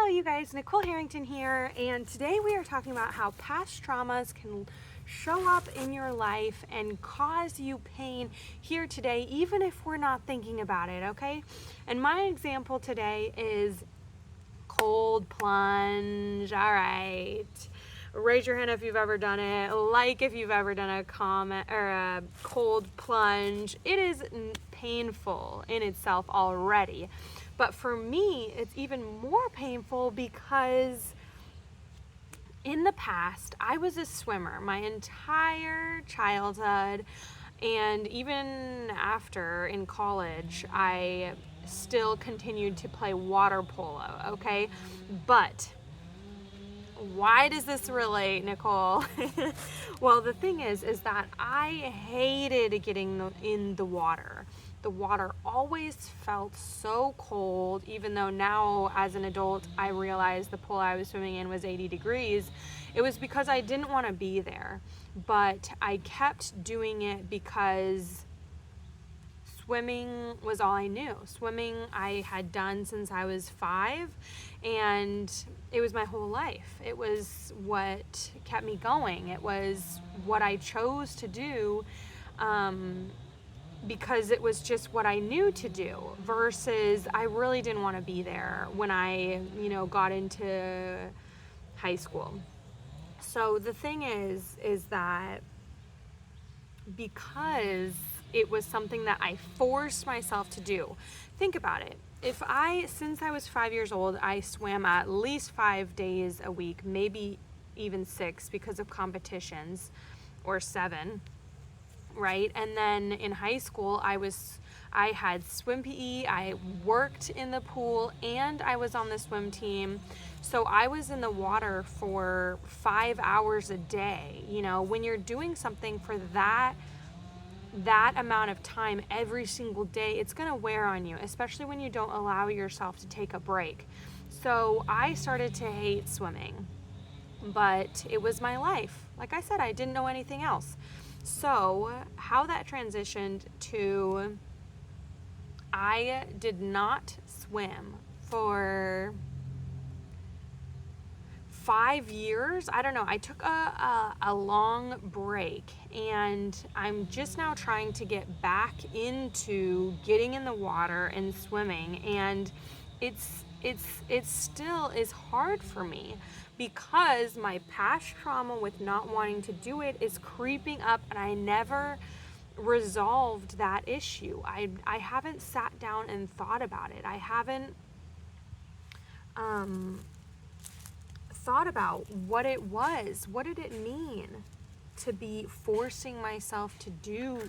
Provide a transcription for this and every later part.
you guys, Nicole Harrington here, and today we are talking about how past traumas can show up in your life and cause you pain here today, even if we're not thinking about it, okay? And my example today is cold plunge. All right. Raise your hand if you've ever done it. Like if you've ever done a comment or a cold plunge. It is painful in itself already. But for me, it's even more painful because in the past, I was a swimmer my entire childhood, and even after in college, I still continued to play water polo, okay? But why does this relate, Nicole? Well, the thing is that I hated getting in the water. The water always felt so cold, even though now as an adult I realized the pool I was swimming in was 80 degrees. It was because I didn't want to be there, but I kept doing it because swimming was all I knew. Swimming I had done since I was 5, and it was my whole life. It was what kept me going. It was what I chose to do because it was just what I knew to do, versus I really didn't want to be there when I, got into high school. So the thing is that because it was something that I forced myself to do. Think about it. Since I was 5 years old, I swam at least 5 days a week, maybe even 6 because of competitions, or 7, right? And then in high school, I had swim PE, I worked in the pool, and I was on the swim team. So I was in the water for 5 hours a day. When you're doing something for that amount of time every single day, it's going to wear on you, especially when you don't allow yourself to take a break. So I started to hate swimming, but it was my life. Like I said, I didn't know anything else. So how that transitioned to, I did not swim for 5 years. I don't know. I took a long break, and I'm just now trying to get back into getting in the water and swimming, and it's still is hard for me because my past trauma with not wanting to do it is creeping up, and I never resolved that issue. I haven't sat down and thought about it. I haven't thought about what it was. What did it mean to be forcing myself to do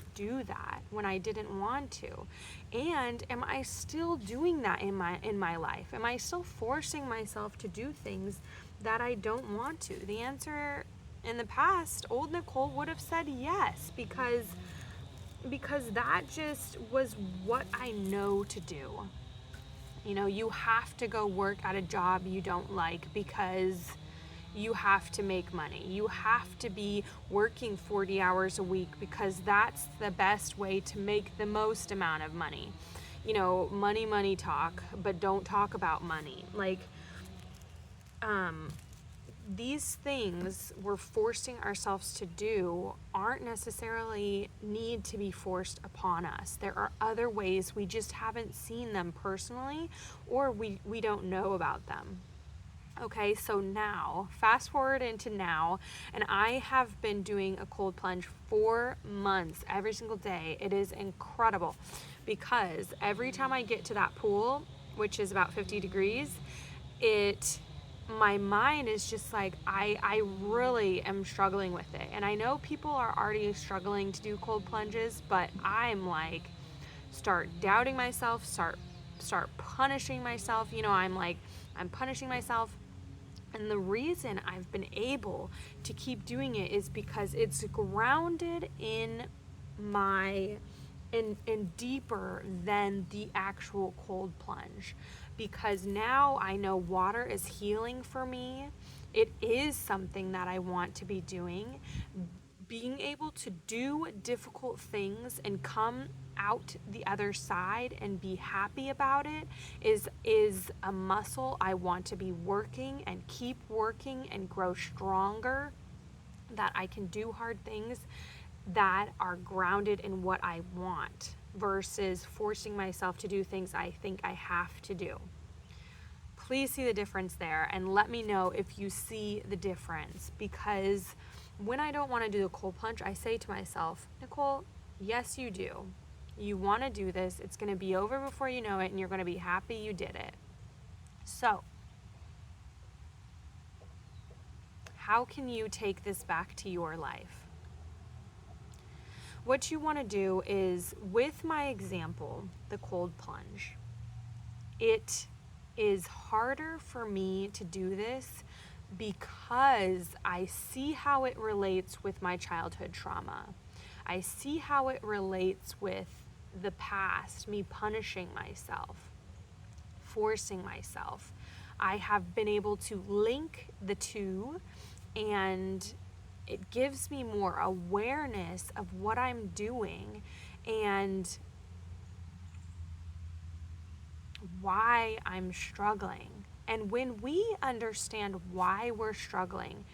that when I didn't want to? And am I still doing that in my life? Am I still forcing myself to do things that I don't want to? The answer, in the past, old Nicole would have said yes, because that just was what I know to do. You have to go work at a job you don't like because you have to make money. You have to be working 40 hours a week because that's the best way to make the most amount of money. Money talk, but don't talk about money. These things we're forcing ourselves to do aren't necessarily need to be forced upon us. There are other ways, we just haven't seen them personally, or we don't know about them. Okay, so now, fast forward into now, and I have been doing a cold plunge for months, every single day. It is incredible because every time I get to that pool, which is about 50 degrees, my mind is just like, I really am struggling with it. And I know people are already struggling to do cold plunges, but I'm like, start doubting myself, start punishing myself. I'm punishing myself. And the reason I've been able to keep doing it is because it's grounded in and deeper than the actual cold plunge, because now I know water is healing for me. It is something that I want to be doing. Being able to do difficult things and come out the other side and be happy about it is a muscle I want to be working and keep working and grow stronger, that I can do hard things that are grounded in what I want versus forcing myself to do things I think I have to do. Please see the difference there and let me know if you see the difference, because when I don't want to do the cold plunge, I say to myself, Nicole, yes, you do. You want to do this. It's going to be over before you know it, and you're going to be happy you did it. So, how can you take this back to your life? What you want to do is, with my example, the cold plunge, it is harder for me to do this because I see how it relates with my childhood trauma. I see how it relates with the past, me punishing myself, forcing myself. I have been able to link the two, and it gives me more awareness of what I'm doing and why I'm struggling. And when we understand why we're struggling,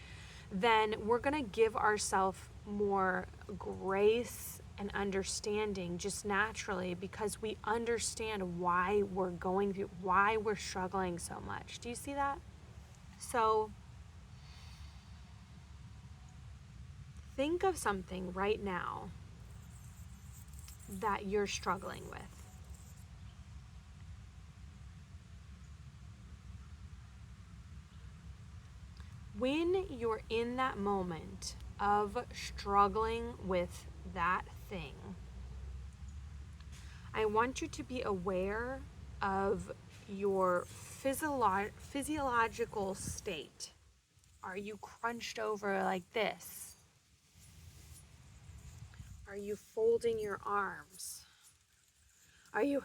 then we're going to give ourselves more grace and understanding just naturally, because we understand why we're going through, why we're struggling so much. Do you see that? So think of something right now that you're struggling with. When you're in that moment of struggling with that thing, I want you to be aware of your physiological state. Are you crunched over like this? Are you folding your arms? Are you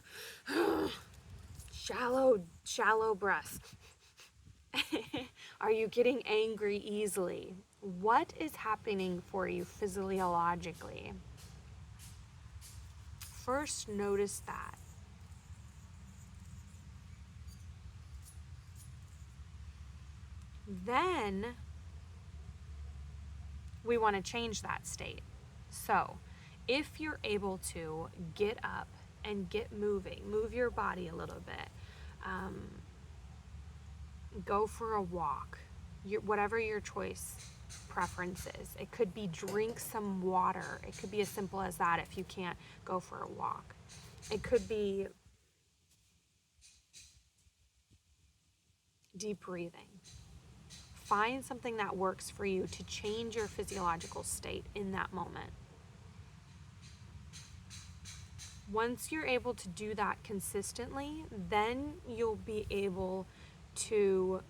shallow breaths? Are you getting angry easily? What is happening for you physiologically? First, notice that. Then we want to change that state. So, if you're able to get up and get moving, move your body a little bit, go for a walk, whatever your choice preference is. It could be drink some water. It could be as simple as that if you can't go for a walk. It could be deep breathing. Find something that works for you to change your physiological state in that moment. Once you're able to do that consistently, then you'll be able to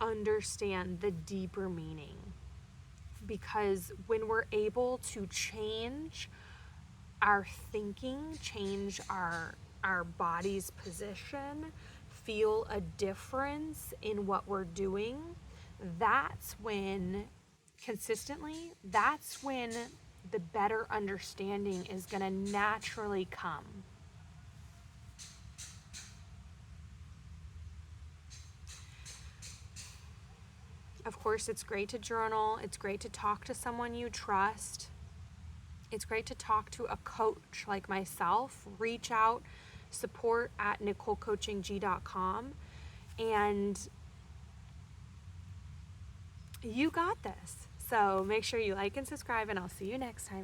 understand the deeper meaning. Because when we're able to change our thinking, change our body's position, feel a difference in what we're doing, that's when, consistently, that's when the better understanding is going to naturally come. Of course, it's great to journal. It's great to talk to someone you trust. It's great to talk to a coach like myself. Reach out, support at NicoleCoachingG.com, and you got this. So make sure you like and subscribe, and I'll see you next time.